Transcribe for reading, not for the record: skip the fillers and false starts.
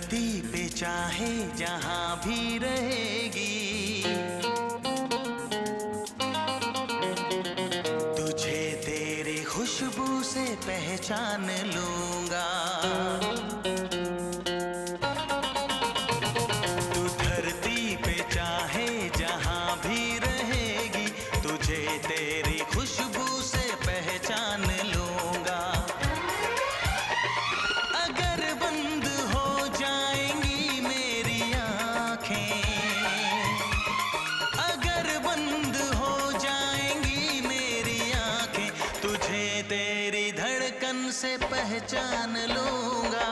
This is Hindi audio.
धरती पे चाहे जहां भी रहेगी, तुझे तेरी खुशबू से पहचान लूंगा। तू धरती पे चाहे जहां भी रहेगी, तुझे तेरी खुशबू से पहचान लूंगा। अगर बंद हो जाएंगी मेरी आँखें, अगर बंद हो जाएंगी मेरी आँखें, तुझे तेरी धड़कन से पहचान लूंगा।